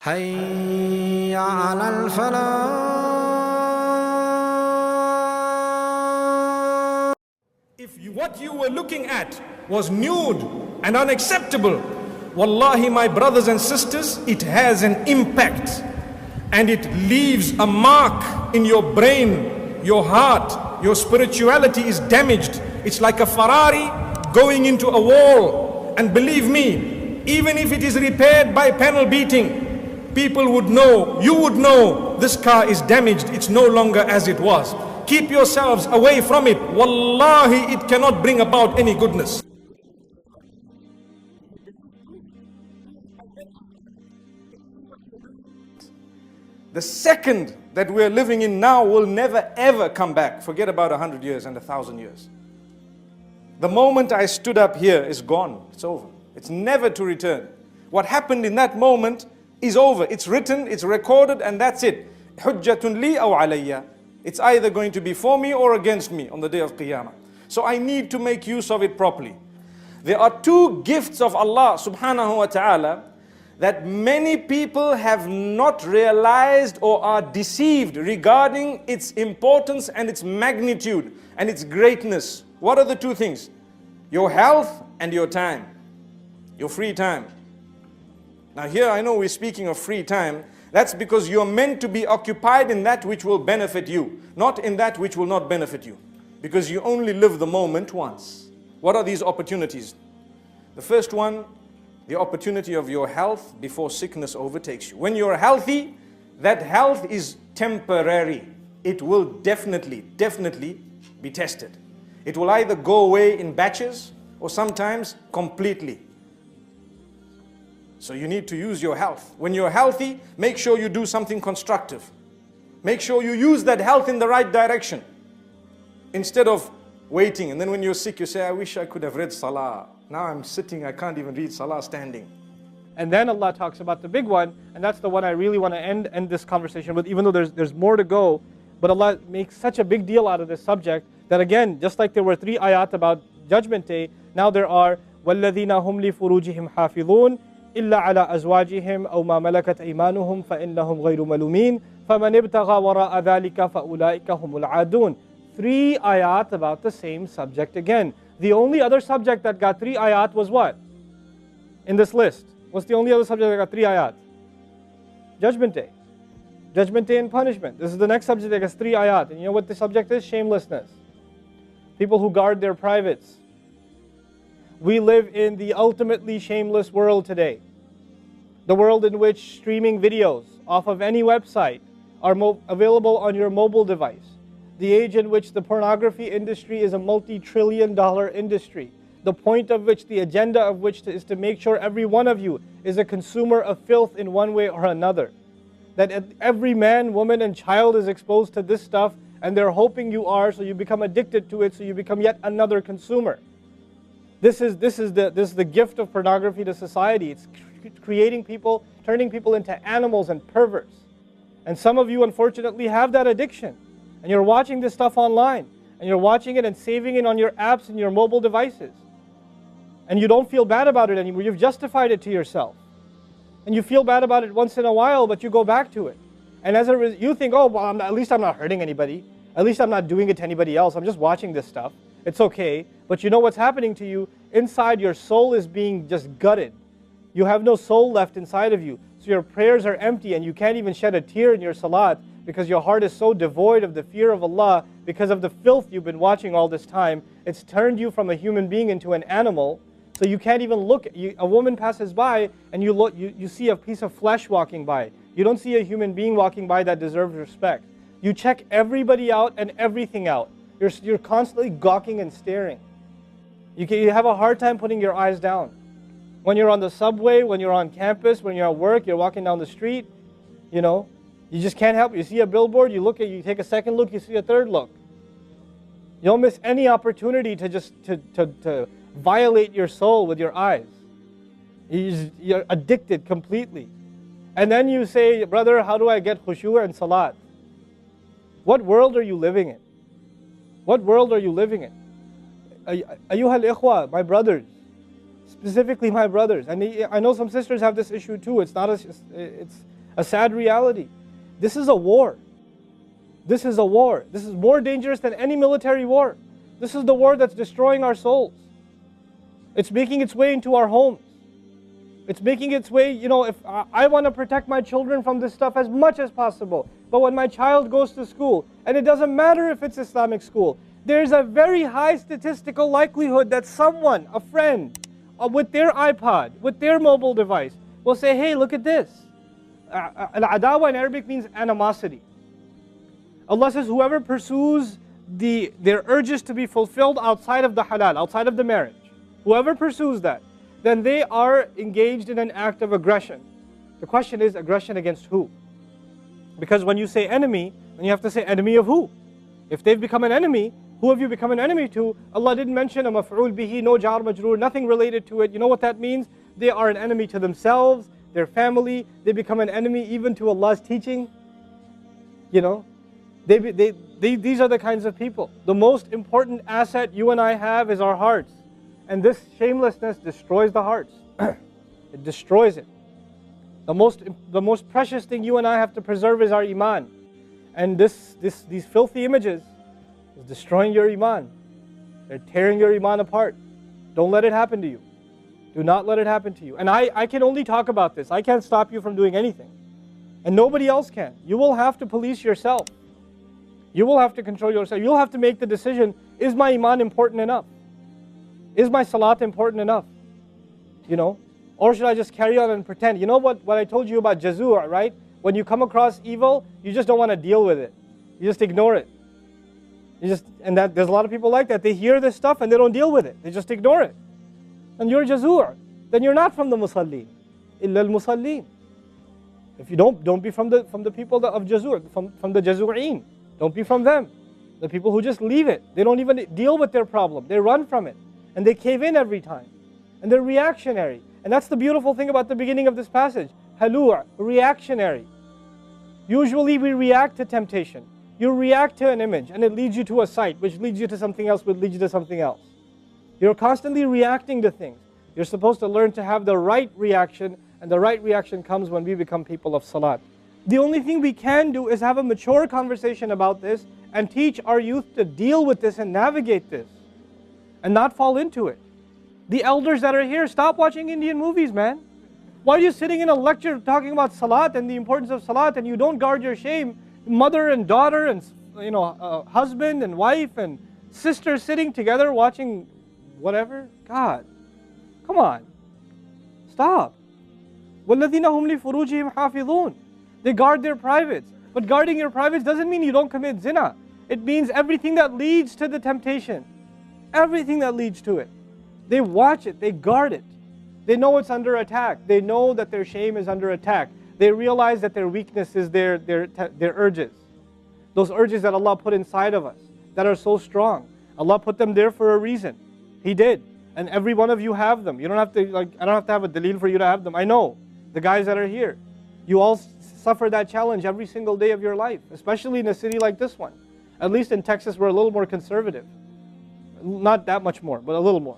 حي على الفلاح. What you were looking at was nude and unacceptable, wallahi, my brothers and sisters, it has an impact and it leaves a mark in your brain, your heart, your spirituality is damaged. It's like a Ferrari going into a wall, and believe me, even if it is repaired by panel beating, people would know, you would know, this car is damaged, it's no longer as it was. Keep yourselves away from it. Wallahi, it cannot bring about any goodness. The second that we're living in now will never ever come back. Forget about 100 years and 1,000 years. The moment I stood up here is gone. It's over. It's never to return. What happened in that moment is over. It's written, it's recorded, and that's it. Hujjatun li aw alayya. It's either going to be for me or against me on the day of Qiyamah. So I need to make use of it properly. There are two gifts of Allah subhanahu wa ta'ala that many people have not realized or are deceived regarding its importance and its magnitude and its greatness. What are the two things? Your health and your time. Your free time. Now here I know we're speaking of free time. That's because you're meant to be occupied in that which will benefit you, not in that which will not benefit you. Because you only live the moment once. What are these opportunities? The first one, the opportunity of your health before sickness overtakes you. When you're healthy, that health is temporary. It will definitely be tested. It will either go away in batches or sometimes completely. So you need to use your health. When you're healthy, make sure you do something constructive. Make sure you use that health in the right direction. Instead of waiting, and then when you're sick, you say, I wish I could have read Salah. Now I'm sitting, I can't even read Salah standing. And then Allah talks about the big one, and that's the one I really want to end this conversation with, even though there's more to go. But Allah makes such a big deal out of this subject that again, just like there were 3 ayat about Judgment Day, now there are وَالَّذِينَ هُمْ لِفُرُوجِهِمْ حَافِظُونَ إِلَّا عَلَىٰ أَزْوَاجِهِمْ أَوْ مَا مَلَكَتْ أَيْمَانُهُمْ فَإِنَّهُمْ غَيْرُ مَلُومِينَ فَمَنِ ابْتَغَى وَرَاءَ ذَلِكَ فَأُولَٰئِكَ هُمُ الْعَادُونَ. 3 ayat about the same subject again. The only other subject that got 3 ayat was what? In this list. What's the only other subject that got 3 ayat? Judgment Day. Judgment Day and punishment. This is the next subject that gets 3 ayat. And you know what the subject is? Shamelessness. People who guard their privates. We live in the ultimately shameless world today. The world in which streaming videos off of any website are available on your mobile device. The age in which the pornography industry is a multi-trillion-dollar industry. The point of which, the agenda of which is to make sure every one of you is a consumer of filth in one way or another. That every man, woman, and child is exposed to this stuff, and they're hoping you are, so you become addicted to it, so you become yet another consumer. This is the gift of pornography to society. It's creating people, turning people into animals and perverts. And some of you unfortunately have that addiction. And you're watching this stuff online. And you're watching it and saving it on your apps and your mobile devices. And you don't feel bad about it anymore. You've justified it to yourself. And you feel bad about it once in a while, but you go back to it. And as a result, you think, oh, well, at least I'm not hurting anybody. At least I'm not doing it to anybody else. I'm just watching this stuff. It's okay. But you know what's happening to you? Inside, your soul is being just gutted. You have no soul left inside of you. So your prayers are empty and you can't even shed a tear in your salat because your heart is so devoid of the fear of Allah because of the filth you've been watching all this time. It's turned you from a human being into an animal. So you can't even look. A woman passes by and you see a piece of flesh walking by. You don't see a human being walking by that deserves respect. You check everybody out and everything out. You're constantly gawking and staring. You have a hard time putting your eyes down. When you're on the subway, when you're on campus, when you're at work, you're walking down the street, you know, you just can't help it. You see a billboard, you look at, you take a second look, you see a third look. You don't miss any opportunity to just to violate your soul with your eyes. You're addicted completely. And then you say, brother, how do I get khushu' and salat? What world are you living in? What world are you living in? Ayyuhal ikhwa, my brothers, specifically my brothers. And I know some sisters have this issue too. It's a sad reality. This is a war. This is a war. This is more dangerous than any military war. This is the war that's destroying our souls. It's making its way into our homes. It's making its way, if I want to protect my children from this stuff as much as possible. But when my child goes to school, and it doesn't matter if it's Islamic school, there's a very high statistical likelihood that someone, a friend, with their iPod, with their mobile device, will say, hey, look at this. Al-Adawah in Arabic means animosity. Allah says, whoever pursues their urges to be fulfilled outside of the halal, outside of the marriage, whoever pursues that, then they are engaged in an act of aggression. The question is, aggression against who? Because when you say enemy, then you have to say enemy of who? If they've become an enemy, who have you become an enemy to? Allah didn't mention a maf'ul bihi, no jar majroor, nothing related to it. You know what that means? They are an enemy to themselves, their family. They become an enemy even to Allah's teaching. These are the kinds of people. The most important asset you and I have is our hearts. And this shamelessness destroys the hearts. It destroys it. The most precious thing you and I have to preserve is our iman. And these filthy images is destroying your iman. They're tearing your iman apart. Don't let it happen to you. Do not let it happen to you. And I can only talk about this. I can't stop you from doing anything. And nobody else can. You will have to police yourself. You will have to control yourself. You'll have to make the decision, is my iman important enough? Is my salat important enough? Or should I just carry on and pretend? You know what I told you about jazur, right? When you come across evil, you just don't want to deal with it. You just ignore it. There's a lot of people like that. They hear this stuff and they don't deal with it. They just ignore it. And you're jazur. Then you're not from the musallin. Illa al-musallin. If you don't be from the people of jazur, from the jazureen. Don't be from them. The people who just leave it. They don't even deal with their problem. They run from it. And they cave in every time. And they're reactionary. And that's the beautiful thing about the beginning of this passage. Halua, reactionary. Usually we react to temptation. You react to an image and it leads you to a site, which leads you to something else, which leads you to something else. You're constantly reacting to things. You're supposed to learn to have the right reaction, and the right reaction comes when we become people of salat. The only thing we can do is have a mature conversation about this and teach our youth to deal with this and navigate this and not fall into it. The elders that are here, stop watching Indian movies, man. Why are you sitting in a lecture talking about salat and the importance of salat and you don't guard your shame? Mother and daughter and husband and wife and sister sitting together watching whatever? God, come on. Stop. وَالَّذِينَ هُمْ لِفُرُوجِهِمْ حَافِظُونَ. They guard their privates. But guarding your privates doesn't mean you don't commit zina. It means everything that leads to the temptation. Everything that leads to it. They watch it. They guard it. They know it's under attack. They know that their shame is under attack. They realize that their weakness is their urges. Those urges that Allah put inside of us that are so strong. Allah put them there for a reason. He did. And every one of you have them. You don't have to, I don't have to have a dalil for you to have them. I know. The guys that are here. You all suffer that challenge every single day of your life. Especially in a city like this one. At least in Texas, we're a little more conservative. Not that much more, but a little more.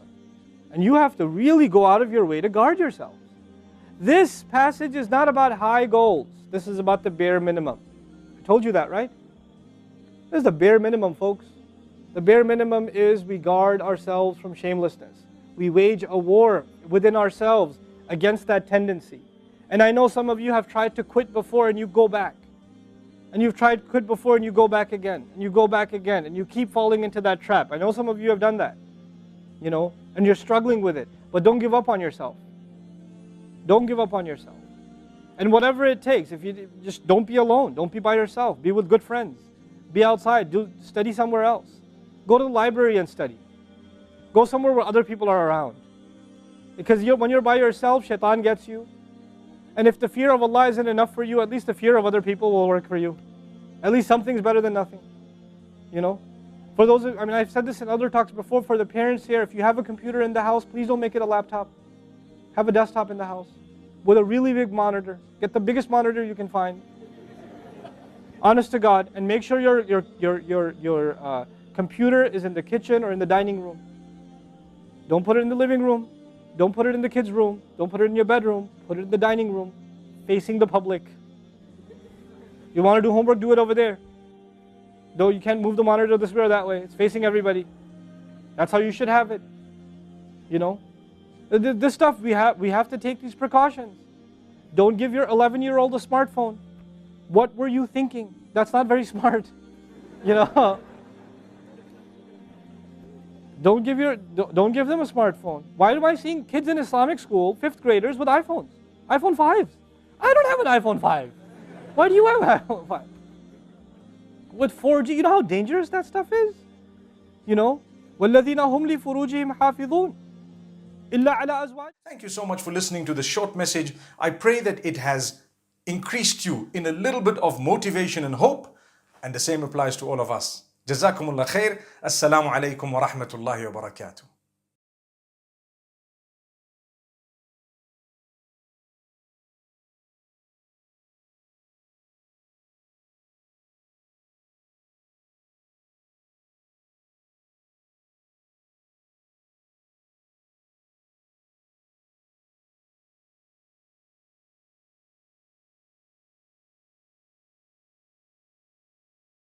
And you have to really go out of your way to guard yourselves. This passage is not about high goals. This is about the bare minimum. I told you that, right? This is the bare minimum, folks. The bare minimum is we guard ourselves from shamelessness. We wage a war within ourselves against that tendency. And I know some of you have tried to quit before and you go back. And you've tried to quit before and you go back again. And you go back again. And you keep falling into that trap. I know some of you have done that. And you're struggling with it. But don't give up on yourself. Don't give up on yourself. And whatever it takes, if you just don't be alone. Don't be by yourself. Be with good friends. Be outside. Study somewhere else. Go to the library and study. Go somewhere where other people are around. Because when you're by yourself, shaitan gets you. And if the fear of Allah isn't enough for you, at least the fear of other people will work for you. At least something's better than nothing. For those, I've said this in other talks before, for the parents here, if you have a computer in the house, please don't make it a laptop. Have a desktop in the house with a really big monitor. Get the biggest monitor you can find. Honest to God, and make sure your computer is in the kitchen or in the dining room. Don't put it in the living room. Don't put it in the kids' room. Don't put it in your bedroom. Put it in the dining room, facing the public. You want to do homework, do it over there. Though you can't move the monitor this way or that way. It's facing everybody. That's how you should have it. You know? This stuff, we have to take these precautions. Don't give your 11-year-old a smartphone. What were you thinking? That's not very smart. You know? Don't give them a smartphone. Why am I seeing kids in Islamic school, 5th graders, with iPhones? iPhone 5s. I don't have an iPhone 5. Why do you have an iPhone 5? With 4G, you know how dangerous that stuff is? You know? وَالَّذِينَ هُمْ لِفُرُوجِهِمْ حَافِظُونَ إِلَّا عَلَىٰ أَزْوَاجِهِمْ. Thank you so much for listening to this short message. I pray that it has increased you in a little bit of motivation and hope, and the same applies to all of us. Jazakumullah khair. Assalamu alaikum wa rahmatullahi wa barakatuh.